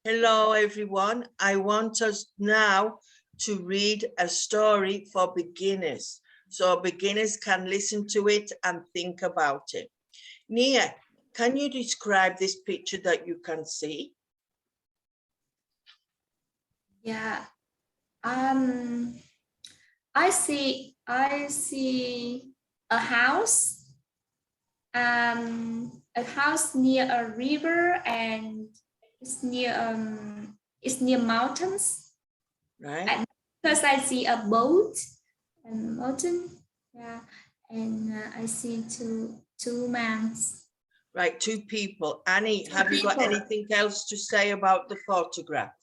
Hello, everyone. I want us now to read a story for beginners, so beginners can listen to it and think about it. Nghia, can you describe this picture that you can see? Yeah. I see a house. A house near a river, and it's near mountains. Right. And because I see a boat and mountain. Yeah. And I see two men. Right, two people. Anney, have you got people. anything else to say about the photograph?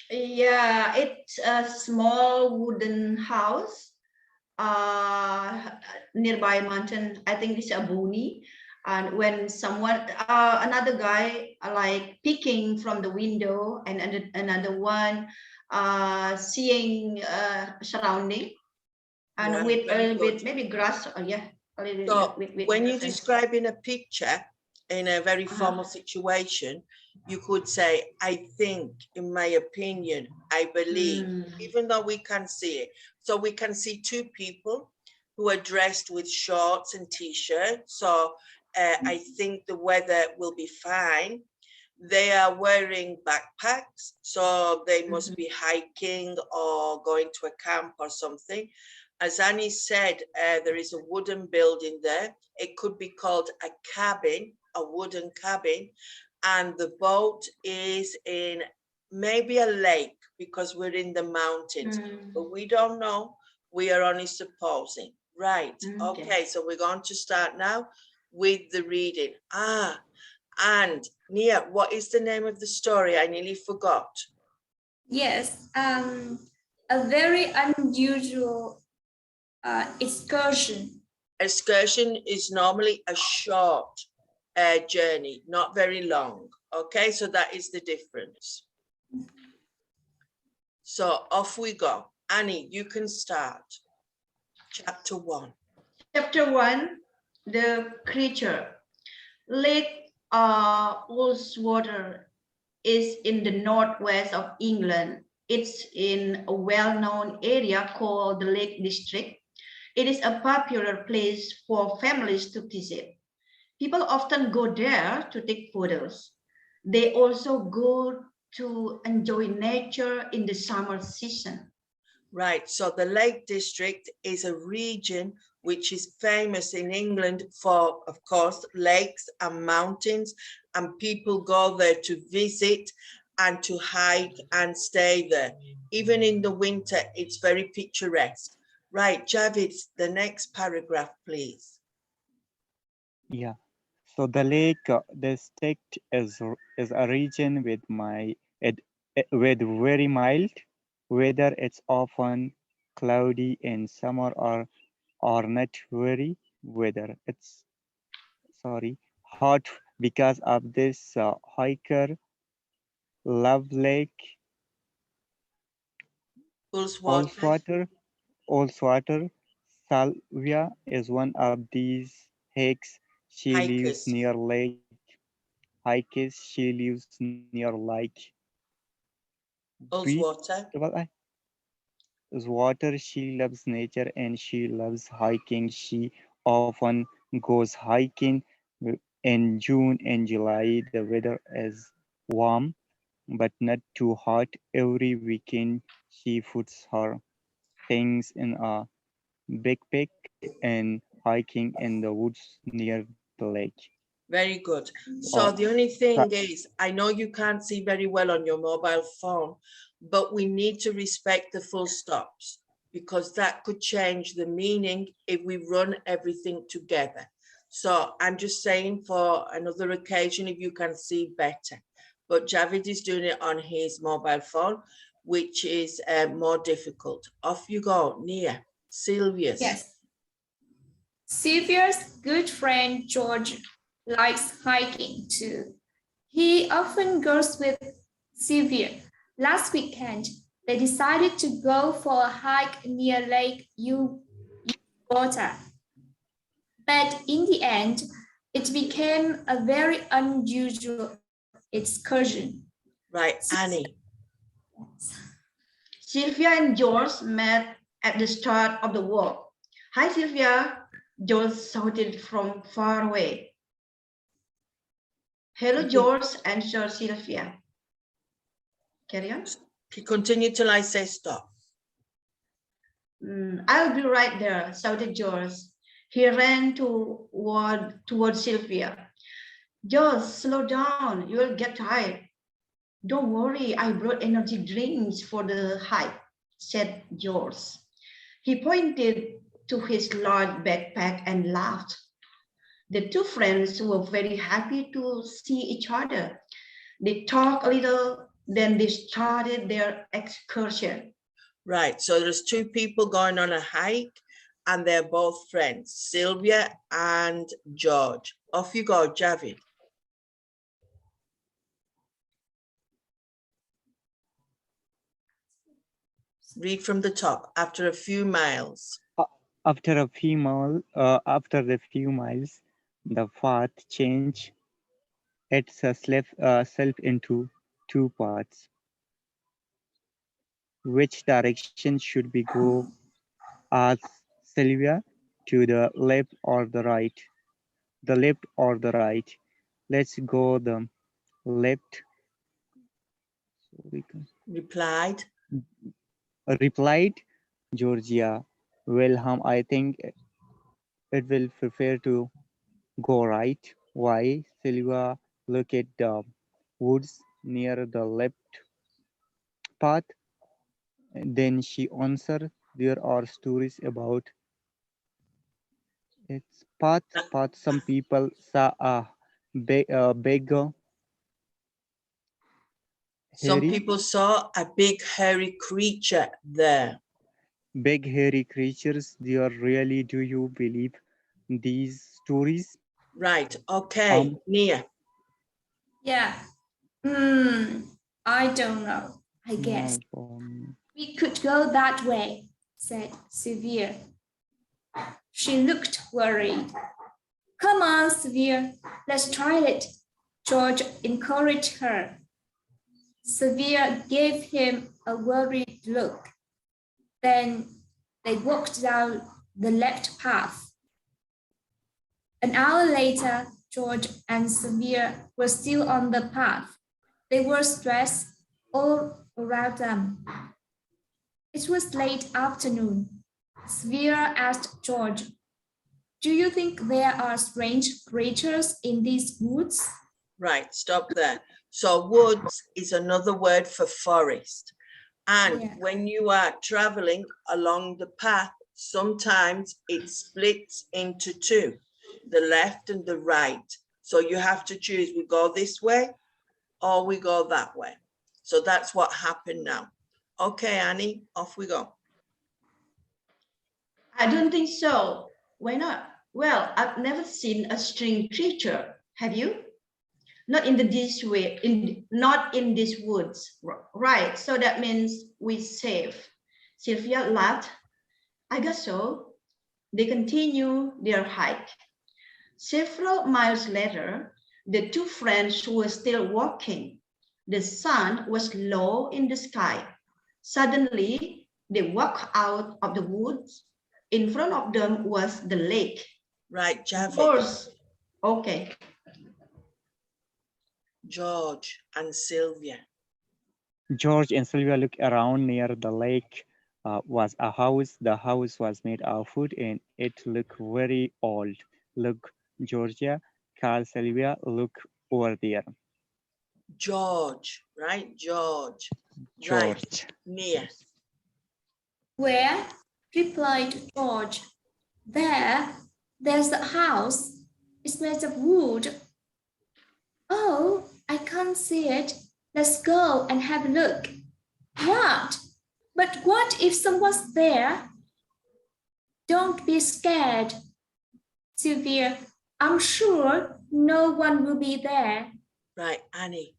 Yeah, it's a small wooden house nearby a mountain. I think it's a boni. And when someone, another guy, like peeking from the window, and another one seeing surrounding, and Right, with a very little good. bit, maybe grass. Yeah, a little So with when you're grass. describing a picture in a very formal situation, you could say, I think, in my opinion, I believe, even though we can see it. So we can see two people who are dressed with shorts and t-shirts. So I think the weather will be fine. They are wearing backpacks, so they must be hiking or going to a camp or something. As Annie said, there is a wooden building there. It could be called a cabin, a wooden cabin, and the boat is in maybe a lake because we're in the mountains, but we don't know. We are only supposing. Right. Okay, so we're going to start now with the reading. And Nghia, what is the name of the story? I nearly forgot. Yes, a very unusual excursion. Excursion is normally a short journey, not very long. Okay, so that is the difference. So off we go. Annie, you can start. Chapter 1. Chapter 1, the creature. Lake Ullswater is in the northwest of England. It's in a well-known area called the Lake District. It is a popular place for families to visit. People often go there to take photos. They also go to enjoy nature in the summer season. Right, so the Lake District is a region which is famous in England for, of course, lakes and mountains, and people go there to visit and to hike and stay there. Even in the winter, it's very picturesque. Right, Javid, the next paragraph, please. Yeah. So the lake district is a region with with very mild weather. It's often cloudy in summer or not very weather. It's hot because of this hiker love lake. Ullswater. Ullswater. Salvia is one of these hikes. She lives Hikers. near lake. Hikes. She lives near lake. Ullswater. Water. She loves nature and she loves hiking. She often goes hiking in June and July. The weather is warm but not too hot. Every weekend she puts her things in a backpack and hiking in the woods near the lake. Very good. So the only thing is, I know you can't see very well on your mobile phone, but we need to respect the full stops because that could change the meaning if we run everything together. So I'm just saying for another occasion, if you can see better. But Javid is doing it on his mobile phone, which is more difficult. Off you go, Nghia. Sylvia's. Yes. Sylvia's good friend George likes hiking too. He often goes with Sylvia. Last weekend, they decided to go for a hike near Lake Ullswater. But in the end, it became a very unusual excursion. Right, Annie. Sylvia and George met at the start of the walk. Hi, Sylvia, George shouted from far away. Hello, George, answered Sylvia. Carry on. Continue till I say stop. I'll be right there, shouted George. He ran toward Sylvia. George, slow down, you'll get tired. Don't worry, I brought energy drinks for the hike, said George. He pointed to his large backpack and laughed. The two friends were very happy to see each other. They talked a little, then they started their excursion. Right, so there's two people going on a hike and they're both friends, Sylvia and George. Off you go, Javid. Read from the top. After a few miles. After the few miles, the path changed itself into two parts. Which direction should we go? Asked Sylvia. To the left or the right? The left or the right? Let's go the left. Replied Georgia. Well, I think it will prefer to go right. Why? Sylvia look at the woods near the left path. Then she answered, there are stories about its path. Some people saw a beggar. some people saw a big hairy creature there. Big hairy creatures there. Really, do you believe these stories? Right, okay, Nghia. Yeah. I don't know, I guess. We could go that way, said Sylvia. She looked worried. Come on, Sylvia, let's try it, George encouraged her. Sylvia gave him a worried look. Then they walked down the left path. An hour later, George and Sylvia were still on the path. They were stressed all around them. It was late afternoon. Sylvia asked George, do you think there are strange creatures in these woods? Right, stop there. So woods is another word for forest. And when you are traveling along the path, sometimes it splits into two, the left and the right. So you have to choose, we go this way or we go that way. So that's what happened now. Okay, Annie, off we go. I don't think so. Why not? Well, I've never seen a strange creature. Have you? Not in this way, not in these woods. Right, so that means we're safe. Sylvia laughed. I guess so. They continue their hike. Several miles later, the two friends were still walking. The sun was low in the sky. Suddenly, they walked out of the woods. In front of them was the lake. Right, Javid. Course. Okay. George and Sylvia. George and Sylvia looked around. Near the lake was a house. The house was made of wood and it looked very old. Look, Georgia, called Sylvia, look over there. George, right? George. George. Right, Nghia. Where? Replied George. There's the house. It's made of wood. Oh, I can't see it. Let's go and have a look. What? But what if someone's there? Don't be scared, Sylvia. I'm sure no one will be there. Right, Annie.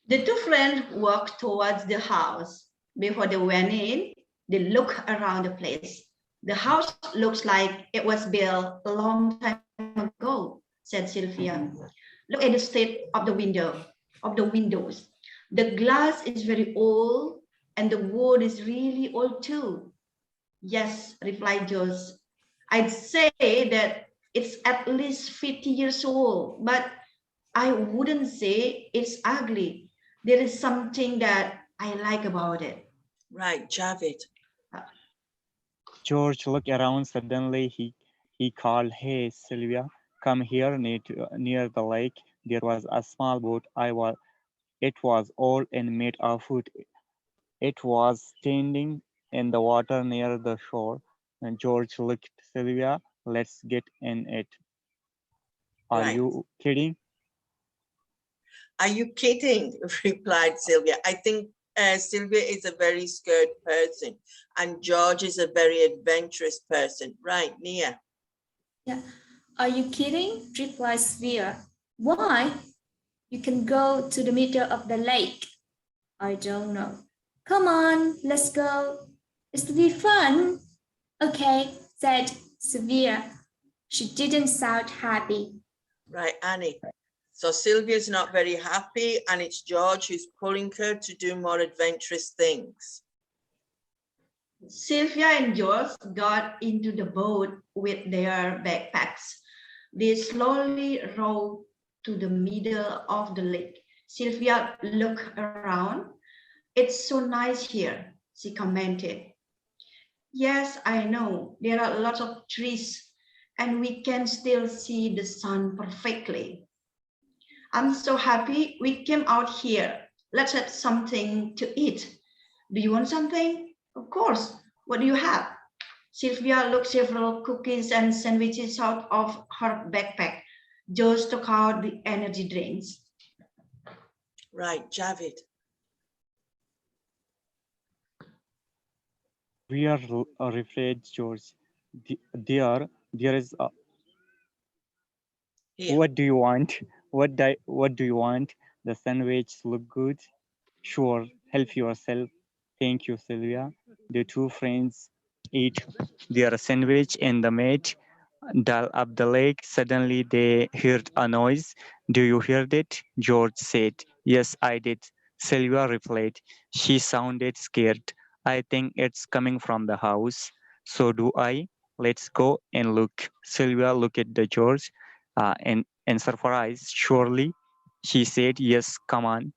The two friends walked towards the house. Before they went in, they looked around the place. The house looks like it was built a long time ago. said Sylvia. Look at the state of the windows. The glass is very old and the wood is really old too. Yes, replied George. I'd say that it's at least 50 years old, but I wouldn't say it's ugly. There is something that I like about it. Right, Javid. George looked around. Suddenly, he called, "Hey, Sylvia, come here near the lake." There was a small boat. It was old and made of wood. It was standing in the water near the shore. And George looked, "Sylvia, let's get in it." Are Right. you kidding? Are you kidding? Replied Sylvia. I think Sylvia is a very scared person and George is a very adventurous person. Right, Nghia? Yeah. Are you kidding? Replied Sylvia. Why? You can go to the middle of the lake. I don't know. Come on, let's go. It'll be fun. Okay, said Sylvia. She didn't sound happy. Right, Anney. So Sylvia's not very happy and it's George who's pulling her to do more adventurous things. Sylvia and George got into the boat with their backpacks. They slowly rowed to the middle of the lake. Sylvia looked around. It's so nice here, she commented. Yes, I know. There are lots of trees and we can still see the sun perfectly. I'm so happy we came out here. Let's have something to eat. Do you want something? Of course. What do you have? Sylvia looked several cookies and sandwiches out of her backpack. George took out the energy drinks. Right, Javid. We are afraid, George. There is a, Here. what do you want? What do you want? The sandwich look good? Sure, help yourself. Thank you, Sylvia. The two friends ate their sandwich and the mate dial up the lake. Suddenly they heard a noise. Do you hear that? George said. Yes, I did. Sylvia replied. She sounded scared. I think it's coming from the house. So do I. Let's go and look. Sylvia looked at the George and surprised. Surely, she said, yes, come on.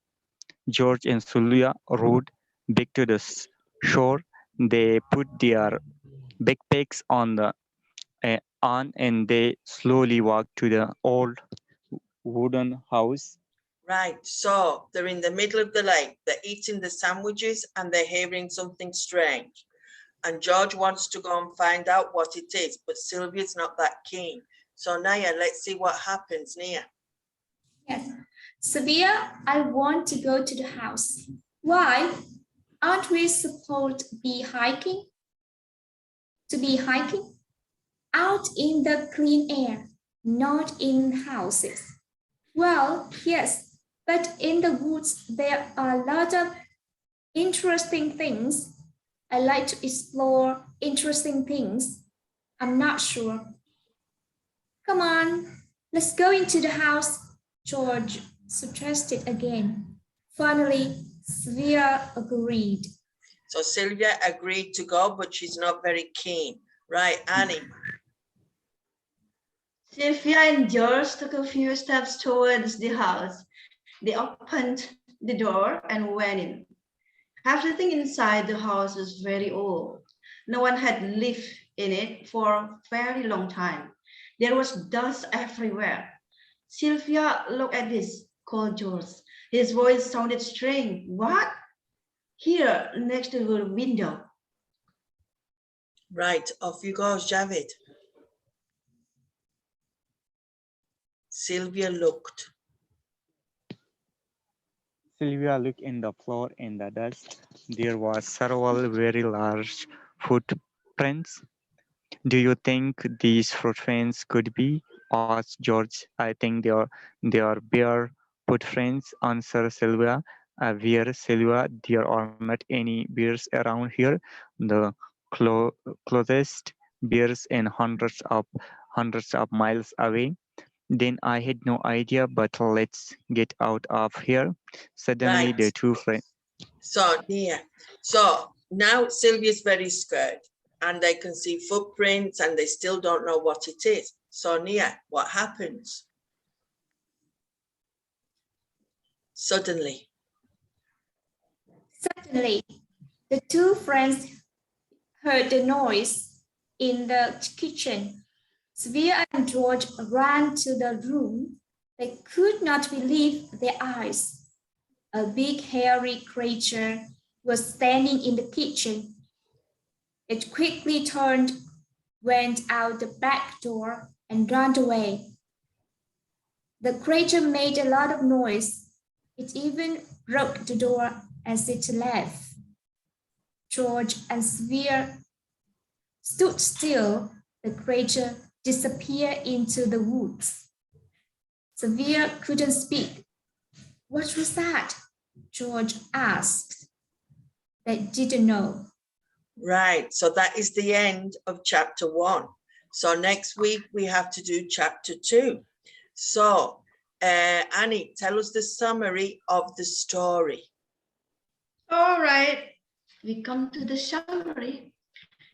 George and Sylvia rowed back to the shore. They put their backpacks on and they slowly walked to the old wooden house. Right, so they're in the middle of the lake. They're eating the sandwiches and they're hearing something strange. And George wants to go and find out what it is, but Sylvia's not that keen. So Naya, let's see what happens, Nia. Yes. Sylvia, I want to go to the house. Why? Aren't we supposed to be hiking? Out in the clean air, not in houses. Well, yes, but in the woods there are a lot of interesting things. I like to explore interesting things. I'm not sure. Come on, let's go into the house, George suggested again. Finally, Sylvia agreed. So Sylvia agreed to go, but she's not very keen. Right, Annie? Sylvia and George took a few steps towards the house. They opened the door and went in. Everything inside the house was very old. No one had lived in it for a very long time. There was dust everywhere. Sylvia, look at this, called George. His voice sounded strange. What? Here, next to the window. Right, off you go, Javid. Sylvia looked. Sylvia looked in the floor in the dust. There were several very large footprints. Do you think these footprints could be? Asked George. I think they are bare footprints, answered Sylvia. Where, Sylvia? There are not any bears around here. The closest bears in hundreds of miles away. Then I had no idea, but let's get out of here. Suddenly Right. the two friends. So, yeah. So now Sylvia's very scared and they can see footprints and they still don't know what it is. So, Nia, what happens? Suddenly. Suddenly, the two friends heard the noise in the kitchen. Sylvia and George ran to the room. They could not believe their eyes. A big hairy creature was standing in the kitchen. It quickly turned, went out the back door, and ran away. The creature made a lot of noise. It even broke the door as it left. George and Sylvia stood still. The creature disappeared into the woods. Sylvia couldn't speak. What was that? George asked. They didn't know. Right. So that is the end of chapter 1. So next week we have to do chapter 2. So, Annie, tell us the summary of the story. All right, we come to the summary.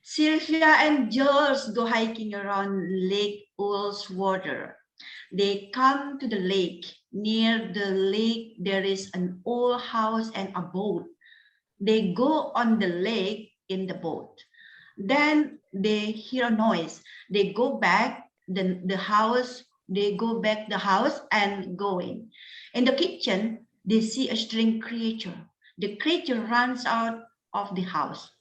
Sylvia and George go hiking around Lake Ullswater. They come to the lake. Near the lake, there is an old house and a boat. They go on the lake in the boat. Then they hear a noise. They go back the house. They go back the house and go in. In the kitchen, they see a strange creature. The creature runs out of the house.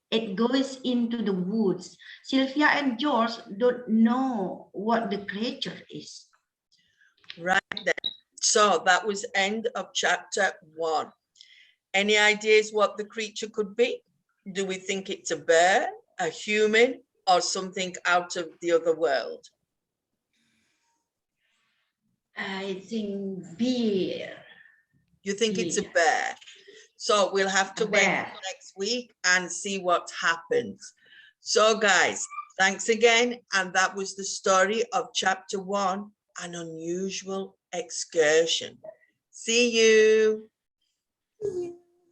It goes into the woods. Sylvia and George don't know what the creature is. Right then. So that was end of chapter 1. Any ideas what the creature could be? Do we think it's a bear, a human, or something out of the other world? I think bear. You think it's a bear? So we'll have to wait next week and see what happens. So guys, thanks again. And that was the story of chapter 1, An Unusual Excursion. See you.